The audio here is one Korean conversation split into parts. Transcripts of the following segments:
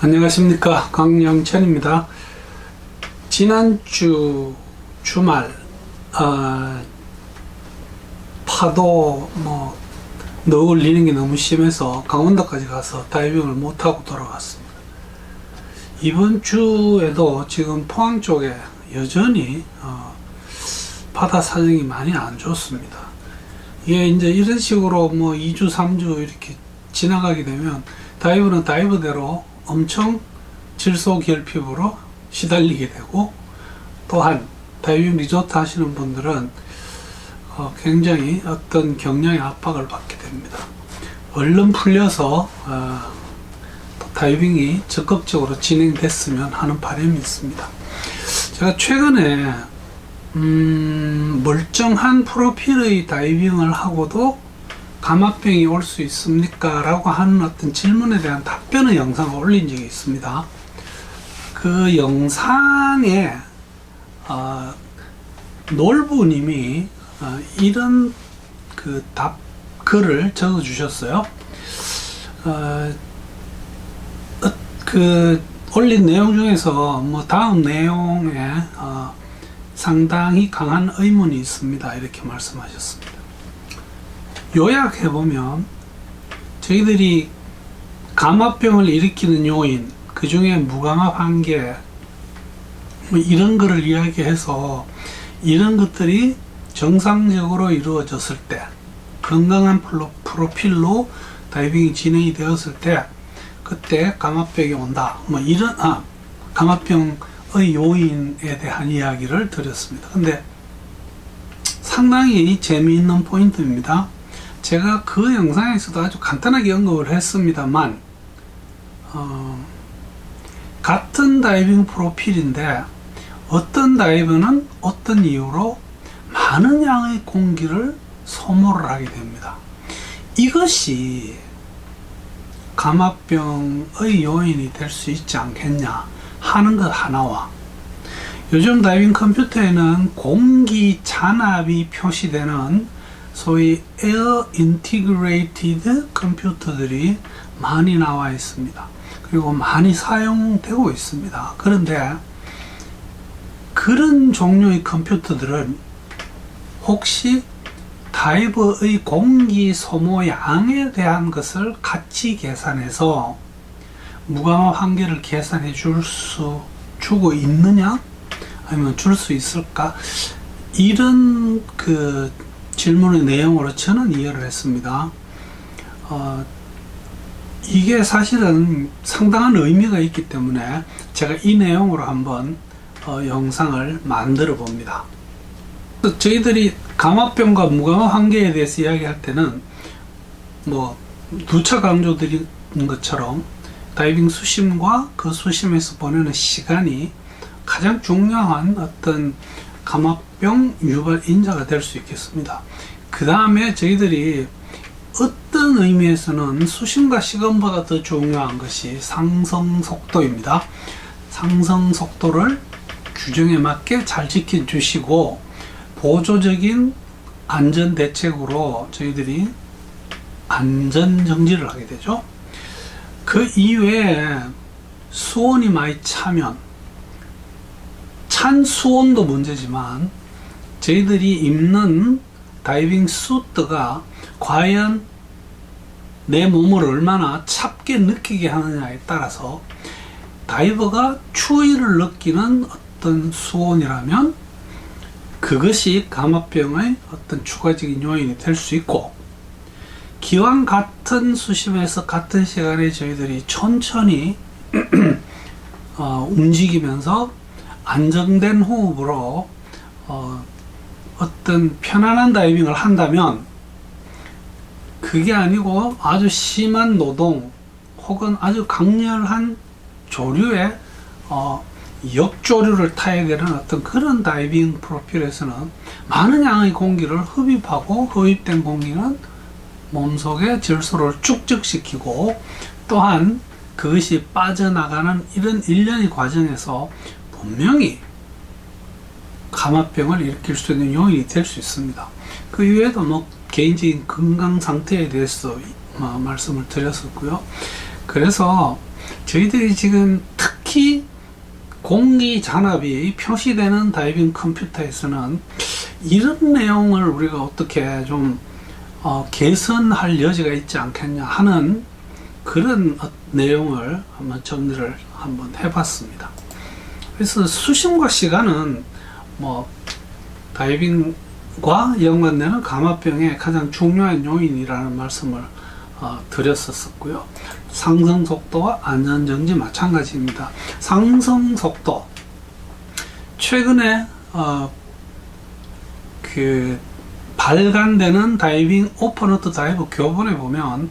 안녕하십니까, 강영천입니다. 지난주 주말 파도 너울리는 게 너무 심해서 강원도까지 가서 다이빙을 못하고 돌아왔습니다. 이번 주에도 지금 포항 쪽에 여전히 바다 사정이 많이 안 좋습니다. 이게 이제 이런 식으로 2주 3주 이렇게 지나가게 되면 다이버는 다이버대로 엄청 질소결핍으로 시달리게 되고, 또한 다이빙 리조트 하시는 분들은 굉장히 어떤 경량의 압박을 받게 됩니다. 얼른 풀려서 다이빙이 적극적으로 진행됐으면 하는 바람이 있습니다. 제가 최근에 멀쩡한 프로필의 다이빙을 하고도 감압병이 올 수 있습니까? 라고 하는 어떤 질문에 대한 답변의 영상을 올린 적이 있습니다. 그 영상에 놀부님이 이런 글을 적어 주셨어요. 올린 내용 중에서 다음 내용에 상당히 강한 의문이 있습니다, 이렇게 말씀하셨습니다. 요약해보면, 저희들이 감압병을 일으키는 요인, 그 중에 무감압 한계, 이런 거를 이야기해서 이런 것들이 정상적으로 이루어졌을 때, 건강한 프로필로 다이빙이 진행이 되었을 때, 그때 감압병이 온다. 이런 감압병의 요인에 대한 이야기를 드렸습니다. 근데 상당히 재미있는 포인트입니다. 제가 그 영상에서도 아주 간단하게 언급을 했습니다만, 같은 다이빙 프로필인데 어떤 다이버는 어떤 이유로 많은 양의 공기를 소모를 하게 됩니다. 이것이 감압병의 요인이 될 수 있지 않겠냐 하는 것 하나와, 요즘 다이빙 컴퓨터에는 공기 잔압이 표시되는 소위 Air Integrated 컴퓨터들이 많이 나와 있습니다. 그리고 많이 사용되고 있습니다. 그런데 그런 종류의 컴퓨터들은 혹시 다이버의 공기 소모 양에 대한 것을 같이 계산해서 무감압 한계를 계산해 주고 있느냐? 아니면 줄 수 있을까? 이런 질문의 내용으로 저는 이해를 했습니다. 이게 사실은 상당한 의미가 있기 때문에 제가 이 내용으로 한번 영상을 만들어 봅니다. 저희들이 감압병과 무감압 한계에 대해서 이야기할 때는 누차 강조드린 것처럼 다이빙 수심과 그 수심에서 보내는 시간이 가장 중요한 어떤 감압병 유발 인자가 될 수 있겠습니다. 그 다음에 저희들이 어떤 의미에서는 수심과 시간보다 더 중요한 것이 상승 속도입니다. 상승 속도를 규정에 맞게 잘 지켜주시고, 보조적인 안전 대책으로 저희들이 안전 정지를 하게 되죠. 그 이외에 수온이 많이 차면, 찬 수온도 문제지만 저희들이 입는 다이빙 수트가 과연 내 몸을 얼마나 찹게 느끼게 하느냐에 따라서, 다이버가 추위를 느끼는 어떤 수온이라면 그것이 감압병의 어떤 추가적인 요인이 될 수 있고, 기왕 같은 수심에서 같은 시간에 저희들이 천천히 움직이면서 안정된 호흡으로 어떤 편안한 다이빙을 한다면, 그게 아니고 아주 심한 노동 혹은 아주 강렬한 조류의 역조류를 타야 되는 어떤 그런 다이빙 프로필에서는 많은 양의 공기를 흡입하고, 흡입된 공기는 몸속에 질소를 축적시키고, 또한 그것이 빠져나가는 이런 일련의 과정에서 분명히 감압병을 일으킬 수 있는 요인이 될 수 있습니다. 그 이외에도 개인적인 건강 상태에 대해서 말씀을 드렸었고요. 그래서 저희들이 지금 특히 공기 잔압이 표시되는 다이빙 컴퓨터에서는 이런 내용을 우리가 어떻게 좀 개선할 여지가 있지 않겠냐 하는 그런 내용을 한번 정리를 한번 해봤습니다. 그래서 수심과 시간은 뭐 다이빙과 연관되는 감압병의 가장 중요한 요인이라는 말씀을 드렸었고요. 상승 속도와 안전 정지 마찬가지입니다. 상승 속도, 최근에 그 발간되는 다이빙 오픈워터 다이브 교본에 보면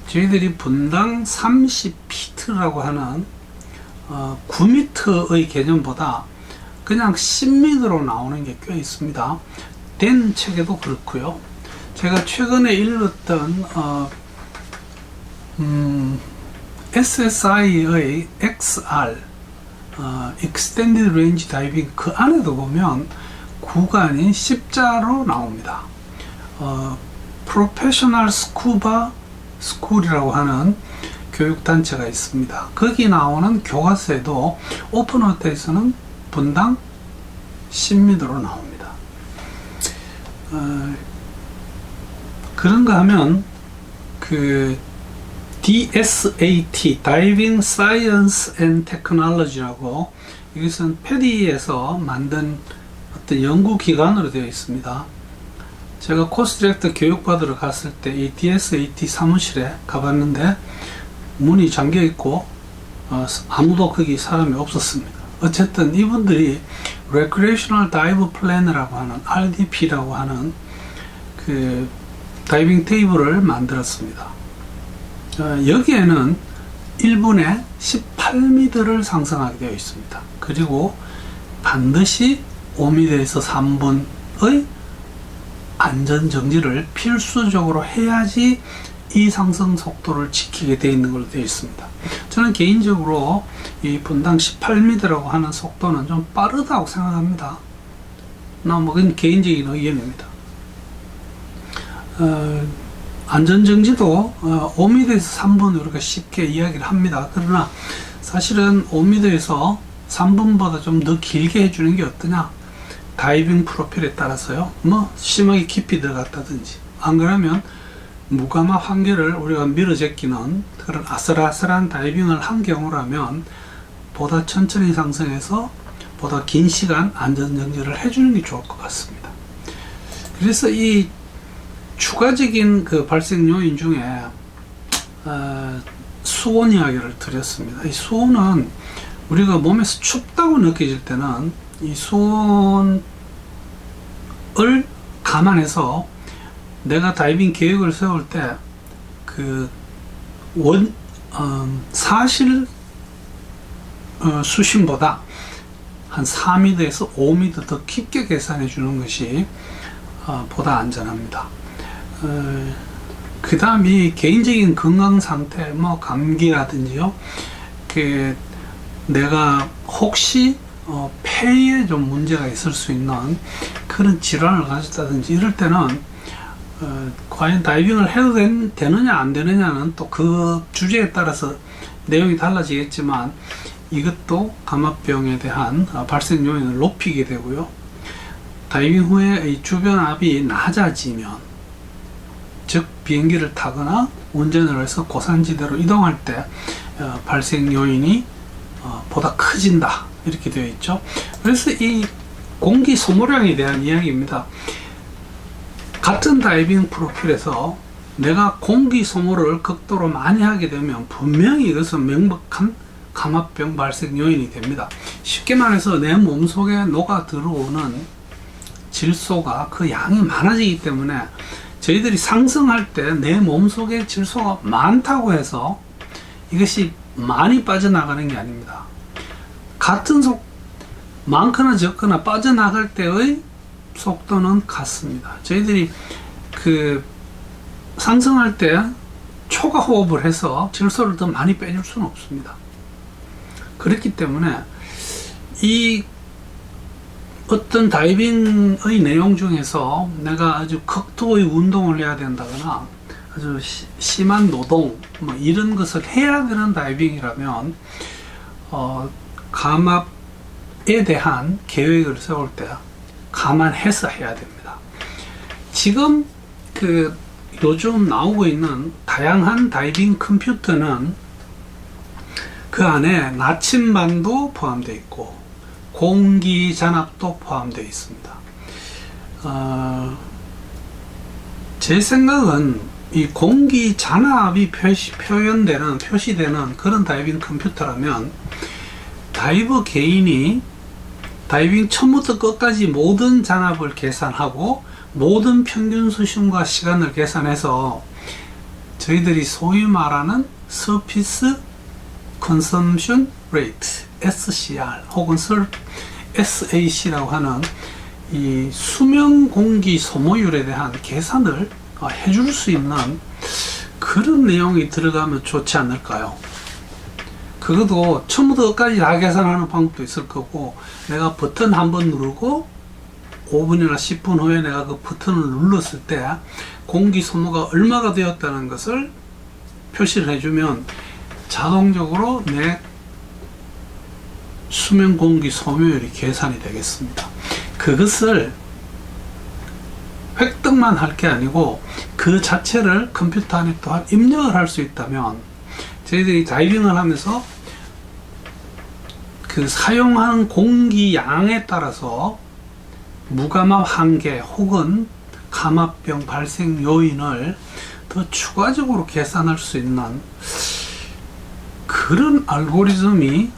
저희들이 분당 30피트라고 하는 9m의 개념보다 그냥 10m로 나오는 게 꽤 있습니다. 된 책에도 그렇고요. 제가 최근에 읽었던 SSI의 XR Extended Range Diving, 그 안에도 보면 구간이 10자로 나옵니다. 프로페셔널 스쿠바 스쿨이라고 하는 교육단체가 있습니다. 거기 나오는 교과서에도 오픈워터에서는 분당 10m로 나옵니다. 그런가 하면 그 DSAT, Diving Science and Technology라고, 이것은 패디에서 만든 어떤 연구기관으로 되어 있습니다. 제가 코스 디렉터 교육받으러 갔을 때 이 DSAT 사무실에 가봤는데 문이 잠겨 있고 아무도 거기 사람이 없었습니다. 어쨌든 이분들이 Recreational Dive Plan이라고 하는 RDP라고 하는 그 다이빙 테이블을 만들었습니다. 여기에는 1분에 18m를 상승하게 되어 있습니다. 그리고 반드시 5m에서 3분의 안전정지를 필수적으로 해야지 이 상승 속도를 지키게 되어 있는 걸로 되어 있습니다. 저는 개인적으로 이 분당 18m라고 하는 속도는 좀 빠르다고 생각합니다. 그건 개인적인 의견입니다. 안전정지도 5m에서 3분 우리가 쉽게 이야기를 합니다. 그러나 사실은 5m에서 3분보다 좀 더 길게 해주는 게 어떠냐? 다이빙 프로필에 따라서요, 뭐 심하게 깊이 들어갔다든지, 안 그러면 무감압 환경을 우리가 밀어제끼는 그런 아슬아슬한 다이빙을 한 경우라면 보다 천천히 상승해서 보다 긴 시간 안전정지를 해주는 게 좋을 것 같습니다. 그래서 이 추가적인 그 발생 요인 중에 수온 이야기를 드렸습니다. 이 수온은 우리가 몸에서 춥다고 느껴질 때는 이 수온을 감안해서 내가 다이빙 계획을 세울 때 그 사실 수심보다 한 4m에서 5m 더 깊게 계산해 주는 것이 보다 안전합니다. 그 다음이 개인적인 건강 상태, 뭐 감기라든지요, 그 내가 혹시 폐에 좀 문제가 있을 수 있는 그런 질환을 가졌다든지 이럴 때는 과연 다이빙을 해도 되느냐 안 되느냐는 또 그 주제에 따라서 내용이 달라지겠지만 이것도 감압병에 대한 발생 요인을 높이게 되고요. 다이빙 후에 이 주변 압이 낮아지면, 즉 비행기를 타거나 운전을 해서 고산지대로 이동할 때 발생 요인이 보다 커진다, 이렇게 되어 있죠. 그래서 이 공기 소모량에 대한 이야기입니다. 같은 다이빙 프로필에서 내가 공기 소모를 극도로 많이 하게 되면 분명히 이것은 명백한 감압병 발생 요인이 됩니다. 쉽게 말해서 내 몸속에 녹아 들어오는 질소가 그 양이 많아지기 때문에 저희들이 상승할 때 내 몸속에 질소가 많다고 해서 이것이 많이 빠져나가는 게 아닙니다. 같은 많거나 적거나 빠져나갈 때의 속도는 같습니다. 저희들이 그 상승할 때 초과 호흡을 해서 질소를 더 많이 빼줄 수는 없습니다. 그렇기 때문에 이 어떤 다이빙의 내용 중에서 내가 아주 극도의 운동을 해야 된다거나 아주 심한 노동 뭐 이런 것을 해야 되는 다이빙이라면 감압에 대한 계획을 세울 때 감안해서 해야 됩니다. 지금 요즘 나오고 있는 다양한 다이빙 컴퓨터는 그 안에 나침반도 포함되어 있고 공기 잔압도 포함되어 있습니다. 제 생각은 이 공기 잔압이 표시되는 그런 다이빙 컴퓨터라면 다이버 개인이 다이빙 처음부터 끝까지 모든 잔압을 계산하고 모든 평균 수심과 시간을 계산해서 저희들이 소위 말하는 Surface Consumption Rate SCR 혹은 SAC라고 하는 이 수면 공기 소모율에 대한 계산을 해줄 수 있는 그런 내용이 들어가면 좋지 않을까요? 그것도 처음부터 끝까지 다 계산하는 방법도 있을 거고, 내가 버튼 한번 누르고 5분이나 10분 후에 내가 그 버튼을 눌렀을 때 공기 소모가 얼마가 되었다는 것을 표시를 해주면 자동적으로 내 수면 공기 소모율이 계산이 되겠습니다. 그것을 획득만 할 게 아니고 그 자체를 컴퓨터 안에 또한 입력을 할 수 있다면 저희들이 다이빙을 하면서 그 사용하는 공기 양에 따라서 무감압 한계 혹은 감압병 발생 요인을 더 추가적으로 계산할 수 있는 그런 알고리즘이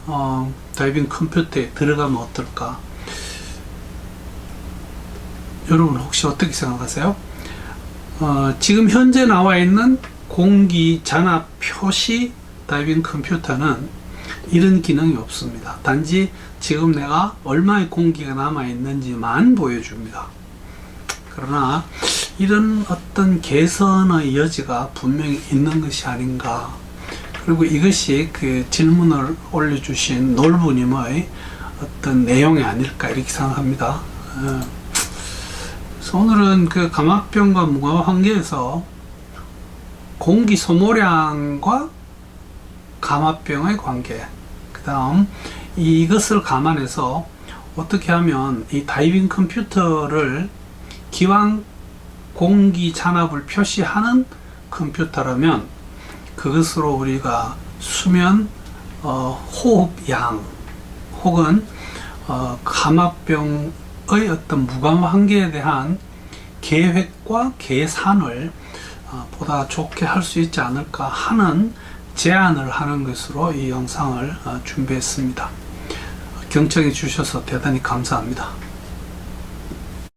다이빙 컴퓨터에 들어가면 어떨까? 여러분 혹시 어떻게 생각하세요? 지금 현재 나와 있는 공기 잔압 표시 다이빙 컴퓨터는 이런 기능이 없습니다. 단지 지금 내가 얼마의 공기가 남아 있는지만 보여줍니다. 그러나 이런 어떤 개선의 여지가 분명히 있는 것이 아닌가. 그리고 이것이 그 질문을 올려주신 놀부님의 어떤 내용이 아닐까 이렇게 생각합니다. 그래서 오늘은 그 감압병과 무감압 한계에서 공기 소모량과 감압병의 관계, 그 다음 이것을 감안해서 어떻게 하면 이 다이빙 컴퓨터를 기왕 공기 잔압을 표시하는 컴퓨터라면 그것으로 우리가 수면 호흡양 혹은 감압병의 어떤 무감압 한계에 대한 계획과 계산을 보다 좋게 할 수 있지 않을까 하는 제안을 하는 것으로 이 영상을 준비했습니다. 경청해 주셔서 대단히 감사합니다.